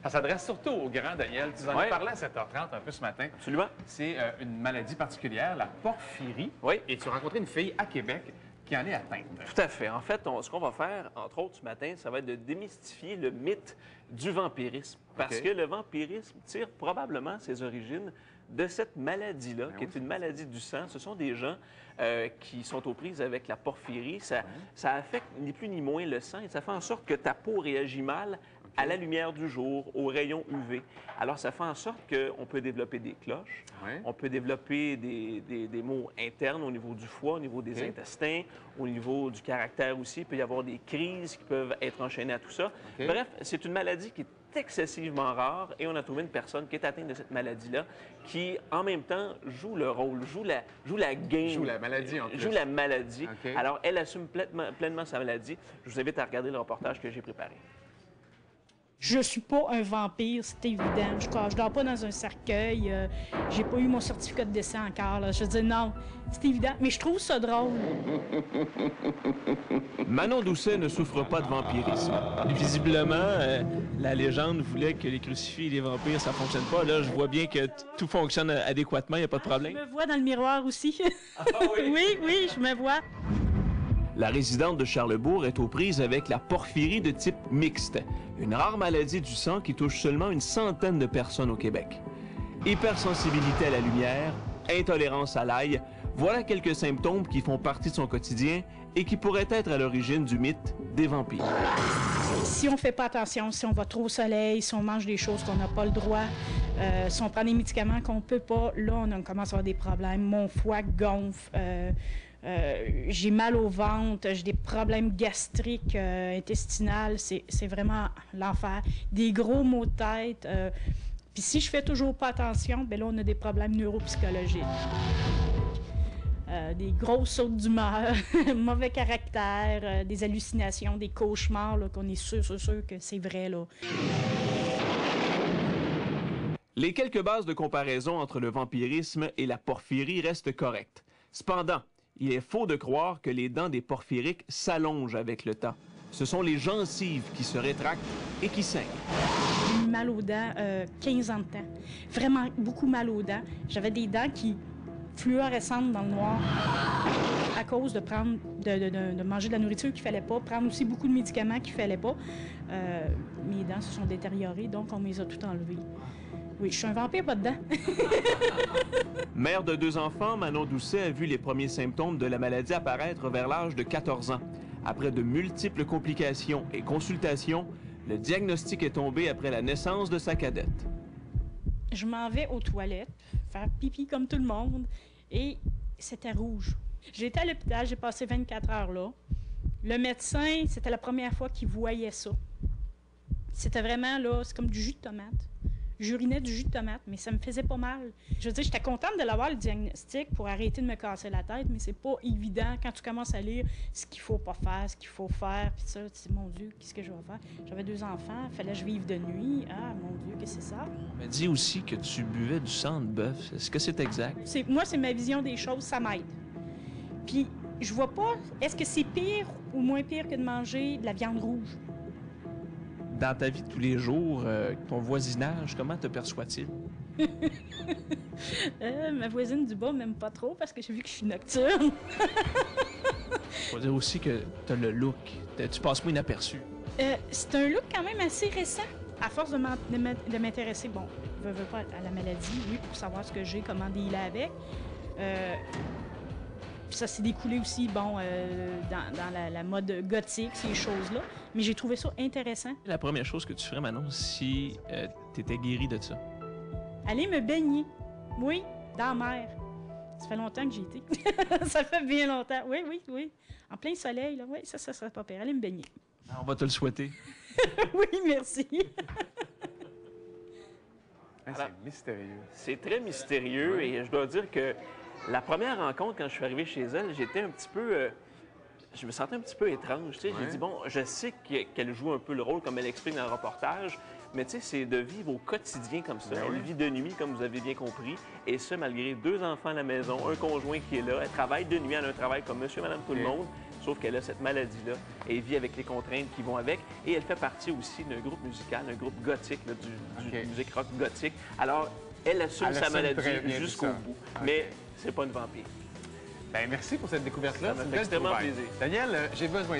Ça s'adresse surtout aux grands, Daniel. Tu en as parlé à 7h30 un peu ce matin. Absolument. C'est une maladie particulière, la porphyrie. Oui. Et tu as rencontré une fille à Québec qui en est atteinte. Tout à fait. En fait, ce qu'on va faire, entre autres, ce matin, ça va être de démystifier le mythe du vampirisme. Parce que le vampirisme tire probablement ses origines de cette maladie-là, qui est une maladie du sang. Ce sont des gens qui sont aux prises avec la porphyrie. Ça affecte ni plus ni moins le sang et ça fait en sorte que ta peau réagit mal à la lumière du jour, aux rayons UV. Alors, ça fait en sorte qu'on peut développer des cloches, on peut développer des maux internes au niveau du foie, au niveau des intestins, au niveau du caractère aussi. Il peut y avoir des crises qui peuvent être enchaînées à tout ça. Bref, c'est une maladie qui est excessivement rare et on a trouvé une personne qui est atteinte de cette maladie-là qui, en même temps, joue le rôle, joue la game. Joue la maladie, en plus. Joue la maladie. Alors, elle assume pleinement sa maladie. Je vous invite à regarder le reportage que j'ai préparé. Je suis pas un vampire, c'est évident. Je dors pas dans un cercueil. J'ai pas eu mon certificat de décès encore. Là. Je veux dire, non, c'est évident. Mais je trouve ça drôle. Manon Doucet ne souffre pas de vampirisme. Visiblement, la légende voulait que les crucifix et les vampires, ça fonctionne pas. Là, je vois bien que tout fonctionne adéquatement, il n'y a pas de problème. Je me vois dans le miroir aussi. Ah, oui? Oui, je me vois. La résidente de Charlesbourg est aux prises avec la porphyrie de type mixte, une rare maladie du sang qui touche seulement une centaine de personnes au Québec. Hypersensibilité à la lumière, intolérance à l'ail, voilà quelques symptômes qui font partie de son quotidien et qui pourraient être à l'origine du mythe des vampires. Si on ne fait pas attention, si on va trop au soleil, si on mange des choses qu'on n'a pas le droit, si on prend des médicaments qu'on ne peut pas, là, on commence à avoir des problèmes. Mon foie gonfle. J'ai mal au ventre, j'ai des problèmes gastriques, intestinales, c'est vraiment l'enfer. Des gros maux de tête. Puis si je fais toujours pas attention, bien là, on a des problèmes neuropsychologiques. Des grosses sautes d'humeur, mauvais caractère, des hallucinations, des cauchemars, là, qu'on est sûr que c'est vrai, là. Les quelques bases de comparaison entre le vampirisme et la porphyrie restent correctes. Cependant, il est faux de croire que les dents des porphyriques s'allongent avec le temps. Ce sont les gencives qui se rétractent et qui saignent. J'ai eu mal aux dents 15 ans de temps. Vraiment beaucoup mal aux dents. J'avais des dents qui fluorescentes dans le noir à cause de prendre, de manger de la nourriture qu'il ne fallait pas, prendre aussi beaucoup de médicaments qu'il ne fallait pas. Mes dents se sont détériorées, donc on me les a toutes enlevées. Oui, je suis un vampire, pas dedans. Mère de 2 enfants, Manon Doucet a vu les premiers symptômes de la maladie apparaître vers l'âge de 14 ans. Après de multiples complications et consultations, le diagnostic est tombé après la naissance de sa cadette. Je m'en vais aux toilettes, faire pipi comme tout le monde, et c'était rouge. J'ai été à l'hôpital, j'ai passé 24 heures là. Le médecin, c'était la première fois qu'il voyait ça. C'était vraiment, là, c'est comme du jus de tomate. J'urinais du jus de tomate, mais ça me faisait pas mal. Je veux dire, j'étais contente de l'avoir, le diagnostic, pour arrêter de me casser la tête, mais c'est pas évident quand tu commences à lire ce qu'il faut pas faire, ce qu'il faut faire, puis ça, tu dis, mon Dieu, qu'est-ce que je vais faire? J'avais 2 enfants, il fallait que je vive de nuit. Ah, mon Dieu, qu'est-ce que c'est ça? On m'a dit aussi que tu buvais du sang de bœuf. Est-ce que c'est exact? Moi, c'est ma vision des choses, ça m'aide. Puis, je vois pas, est-ce que c'est pire ou moins pire que de manger de la viande rouge? Dans ta vie de tous les jours, ton voisinage, comment te perçoit-il? Ma voisine du bas m'aime pas trop parce que j'ai vu que je suis nocturne. Faut dire aussi que tu as le look. Tu passes pas inaperçu. C'est un look quand même assez récent. À force de m'intéresser, bon, je veux pas à la maladie, oui, pour savoir ce que j'ai, comment dealer avec. Ça s'est découlé aussi, bon, dans la mode gothique, ces choses-là. Mais j'ai trouvé ça intéressant. La première chose que tu ferais, Manon, si tu étais guérie de ça? Aller me baigner. Oui, dans la mer. Ça fait longtemps que j'y étais. Ça fait bien longtemps. Oui. En plein soleil, là. Oui, ça serait pas pire. Aller me baigner. On va te le souhaiter. Oui, merci. C'est mystérieux. C'est très mystérieux et je dois dire que la première rencontre, quand je suis arrivé chez elle, j'étais un petit peu... je me sentais un petit peu étrange. Tu sais. J'ai dit, bon, je sais qu'elle joue un peu le rôle, comme elle explique dans le reportage, Mais tu sais, c'est de vivre au quotidien comme ça. Ben Elle oui. vit de nuit, comme vous avez bien compris, et ce, malgré 2 enfants à la maison, un conjoint qui est là. Elle travaille de nuit, elle a un travail comme monsieur et madame tout le monde, sauf qu'elle a cette maladie-là et vit avec les contraintes qui vont avec. Et elle fait partie aussi d'un groupe musical, un groupe gothique, là, du musique rock gothique. Alors, elle assume Elle sa assume très maladie bien jusqu'au ça. bout. OK. Mais c'est pas une vampire. Ben, merci pour cette découverte-là. Ça m'a C'est une fait belle extrêmement découverte. plaisir. Daniel, j'ai besoin